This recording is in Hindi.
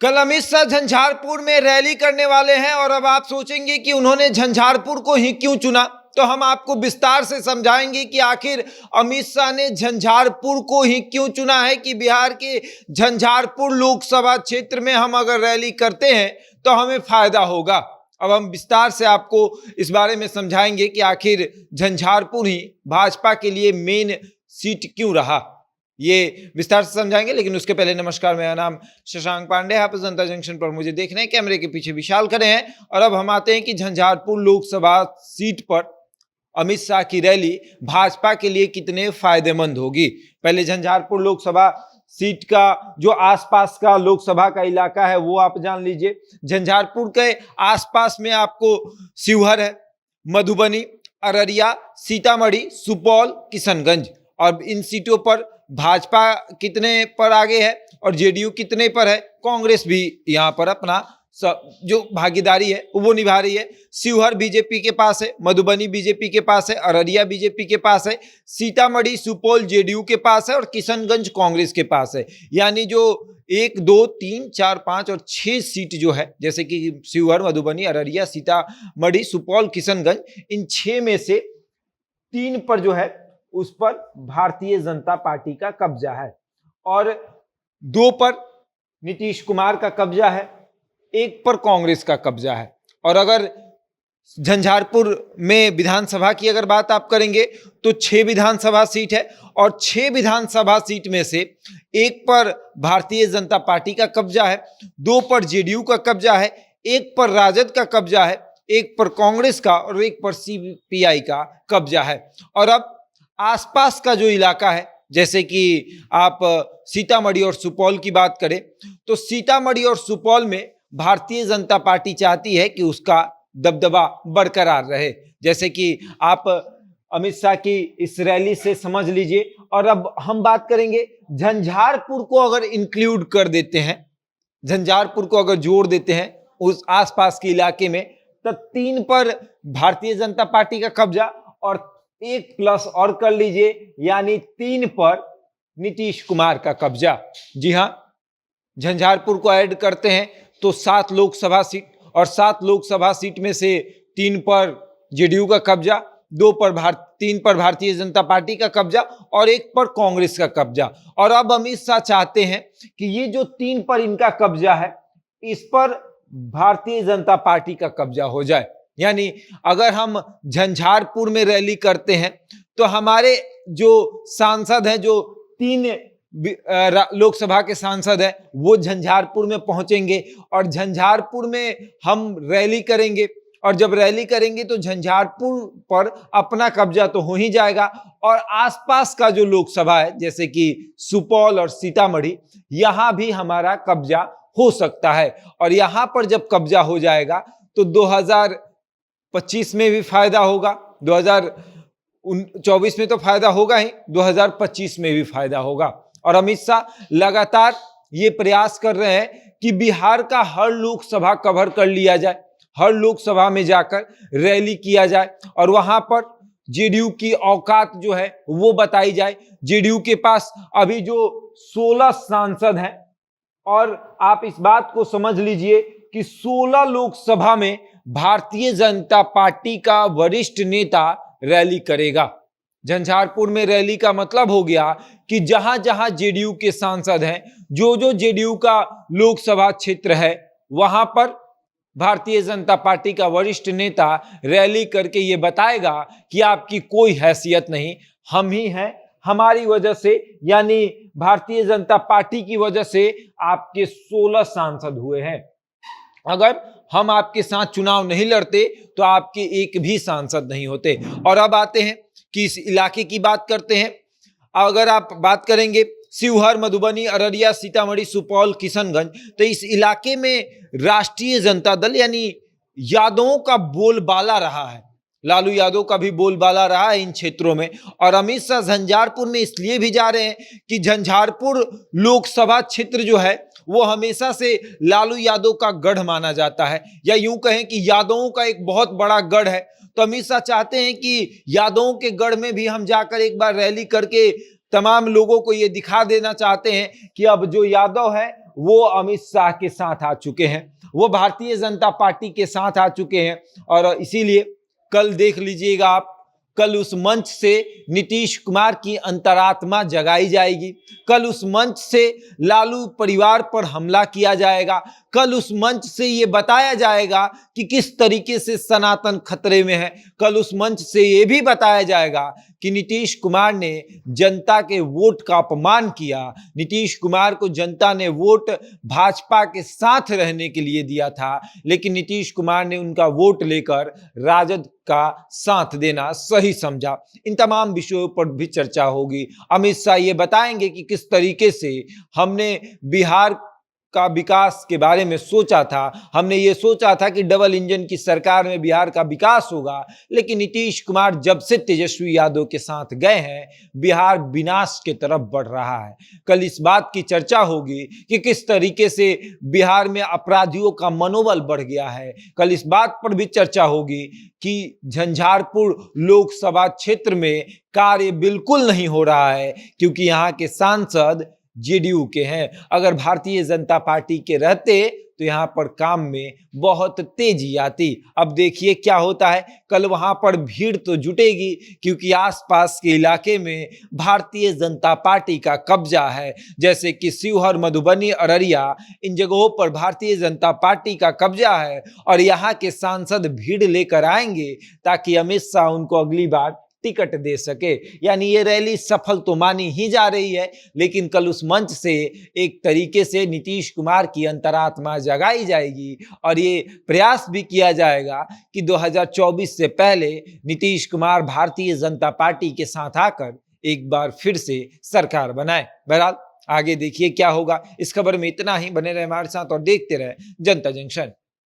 कल अमित शाह झंझारपुर में रैली करने वाले हैं और अब आप सोचेंगे कि उन्होंने झंझारपुर को ही क्यों चुना। तो हम आपको विस्तार से समझाएंगे कि आखिर अमित शाह ने झंझारपुर को ही क्यों चुना है कि बिहार के झंझारपुर लोकसभा क्षेत्र में हम अगर रैली करते हैं तो हमें फायदा होगा। अब हम विस्तार से आपको इस बारे में समझाएंगे कि आखिर झंझारपुर ही भाजपा के लिए मेन सीट क्यों रहा, ये विस्तार से समझाएंगे। लेकिन उसके पहले नमस्कार, मेरा नाम शशांक पांडे, आप जनता जंक्शन पर मुझे देख रहे हैं, कैमरे के पीछे विशाल खड़े हैं। और अब हम आते हैं कि झंझारपुर लोकसभा सीट पर अमित शाह की रैली भाजपा के लिए कितने फायदेमंद होगी। पहले झंझारपुर लोकसभा सीट का जो आसपास का लोकसभा का इलाका है वो आप जान लीजिए। झंझारपुर के आसपास में आपको शिवहर है, मधुबनी, अररिया, सीतामढ़ी, सुपौल, किशनगंज, और इन सीटों पर भाजपा कितने पर आगे है और जेडीयू कितने पर है। कांग्रेस भी यहाँ पर अपना जो भागीदारी है वो निभा रही है। शिवहर बीजेपी के पास है, मधुबनी बीजेपी के पास है, अररिया बीजेपी के पास है, सीतामढ़ी सुपौल जेडीयू के पास है और किशनगंज कांग्रेस के पास है। यानी जो 1, 2, 3, 4, 5 और 6 सीट जो है, जैसे कि शिवहर, मधुबनी, अररिया, सीतामढ़ी, सुपौल, किशनगंज, इन 6 में से 3 पर जो है उस पर भारतीय जनता पार्टी का कब्जा है और 2 पर नीतीश कुमार का कब्जा है, 1 पर कांग्रेस का कब्जा है। और अगर झंझारपुर में विधानसभा की अगर बात आप करेंगे तो 6 विधानसभा सीट है और 6 विधानसभा सीट में से 1 पर भारतीय जनता पार्टी का कब्जा है, 2 पर जेडीयू का कब्जा है, 1 पर राजद का कब्जा है, 1 पर कांग्रेस का और 1 पर सीपीआई का कब्जा है। और अब आसपास का जो इलाका है, जैसे कि आप सीतामढ़ी और सुपौल की बात करें तो सीतामढ़ी और सुपौल में भारतीय जनता पार्टी चाहती है कि उसका दबदबा बरकरार रहे, जैसे कि आप अमित शाह की इस रैली से समझ लीजिए। और अब हम बात करेंगे झंझारपुर को अगर इंक्लूड कर देते हैं, झंझारपुर को अगर जोड़ देते हैं उस आसपास के इलाके में, तो 3 पर भारतीय जनता पार्टी का कब्जा और 1 प्लस और कर लीजिए, यानी 3 पर नीतीश कुमार का कब्जा। जी हां, झंझारपुर को ऐड करते हैं तो 7 लोकसभा सीट और 7 लोकसभा सीट में से 3 पर जेडीयू का कब्जा, 3 पर भारतीय जनता पार्टी का कब्जा और 1 पर कांग्रेस का कब्जा। और अब अमित शाह चाहते हैं कि ये जो 3 पर इनका कब्जा है इस पर भारतीय जनता पार्टी का कब्जा हो जाए। यानी अगर हम झंझारपुर में रैली करते हैं तो हमारे जो सांसद हैं, जो 3 लोकसभा के सांसद हैं, वो झंझारपुर में पहुंचेंगे और झंझारपुर में हम रैली करेंगे। और जब रैली करेंगे तो झंझारपुर पर अपना कब्जा तो हो ही जाएगा और आसपास का जो लोकसभा है, जैसे कि सुपौल और सीतामढ़ी, यहां भी हमारा कब्जा हो सकता है। और यहां पर जब कब्जा हो जाएगा तो 2025 में भी फायदा होगा, 2024 में तो फायदा होगा ही, 2025 में भी फायदा होगा। और अमित शाह लगातार ये प्रयास कर रहे हैं कि बिहार का हर लोकसभा कवर कर लिया जाए, हर लोकसभा में जाकर रैली किया जाए और वहां पर जेडीयू की औकात जो है वो बताई जाए। जेडीयू के पास अभी जो 16 सांसद हैं और आप इस बात को समझ लीजिए कि 16 लोकसभा में भारतीय जनता पार्टी का वरिष्ठ नेता रैली करेगा। झंझारपुर में रैली का मतलब हो गया कि जहां जहां जेडीयू के सांसद हैं, जो जेडीयू का लोकसभा क्षेत्र है, वहां पर भारतीय जनता पार्टी का वरिष्ठ नेता रैली करके ये बताएगा कि आपकी कोई हैसियत नहीं, हम ही हैं, हमारी वजह से, यानी भारतीय जनता पार्टी की वजह से आपके 16 सांसद हुए हैं। अगर हम आपके साथ चुनाव नहीं लड़ते तो आपके एक भी सांसद नहीं होते। और अब आते हैं कि इस इलाके की बात करते हैं। अगर आप बात करेंगे शिवहर, मधुबनी, अररिया, सीतामढ़ी, सुपौल, किशनगंज, तो इस इलाके में राष्ट्रीय जनता दल यानी यादवों का बोलबाला रहा है, लालू यादव का भी बोलबाला रहा है इन क्षेत्रों में। और अमित शाह झंझारपुर में इसलिए भी जा रहे हैं कि झंझारपुर लोकसभा क्षेत्र जो है वो हमेशा से लालू यादव का गढ़ माना जाता है, या यूं कहें कि यादवों का एक बहुत बड़ा गढ़ है। तो अमित शाह चाहते हैं कि यादवों के गढ़ में भी हम जाकर एक बार रैली करके तमाम लोगों को ये दिखा देना चाहते हैं कि अब जो यादव है वो अमित शाह के साथ आ चुके हैं, वो भारतीय जनता पार्टी के साथ आ चुके हैं। और इसीलिए कल देख लीजिएगा आप, कल उस मंच से नीतीश कुमार की अंतरात्मा जगाई जाएगी, कल उस मंच से लालू परिवार पर हमला किया जाएगा, कल उस मंच से ये बताया जाएगा कि किस तरीके से सनातन खतरे में है, कल उस मंच से ये भी बताया जाएगा कि नीतीश कुमार ने जनता के वोट का अपमान किया, नीतीश कुमार को जनता ने वोट भाजपा के साथ रहने के लिए दिया था, लेकिन नीतीश कुमार ने उनका वोट लेकर राजद का साथ देना सही समझा। इन तमाम विषयों पर भी चर्चा होगी। अमित शाह ये बताएंगे कि किस तरीके से हमने बिहार का विकास के बारे में सोचा था, हमने ये सोचा था कि डबल इंजन की सरकार में बिहार का विकास होगा, लेकिन नीतीश कुमार जब से तेजस्वी यादव के साथ गए हैं, बिहार विनाश की तरफ बढ़ रहा है। कल इस बात की चर्चा होगी कि किस तरीके से बिहार में अपराधियों का मनोबल बढ़ गया है। कल इस बात पर भी चर्चा होगी कि झंझारपुर लोकसभा क्षेत्र में कार्य बिल्कुल नहीं हो रहा है, क्योंकि यहाँ के सांसद जेडीयू के हैं। अगर भारतीय जनता पार्टी के रहते तो यहां पर काम में बहुत तेजी आती। अब देखिए क्या होता है, कल वहां पर भीड़ तो जुटेगी, क्योंकि आसपास के इलाके में भारतीय जनता पार्टी का कब्जा है, जैसे कि शिवहर, मधुबनी, अररिया, इन जगहों पर भारतीय जनता पार्टी का कब्जा है। और यहाँ के सांसद भीड़ लेकर आएंगे ताकि अमित शाह उनको अगली बार टिकट दे सके। यानी ये रैली सफल तो मानी ही जा रही है, लेकिन कल उस मंच से एक तरीके से नीतीश कुमार की अंतरात्मा जगाई जाएगी और ये प्रयास भी किया जाएगा कि 2024 से पहले नीतीश कुमार भारतीय जनता पार्टी के साथ आकर एक बार फिर से सरकार बनाए। बहरहाल आगे देखिए क्या होगा। इस खबर में इतना ही, बने रहे हमारे साथ और देखते रहे जनता जंक्शन।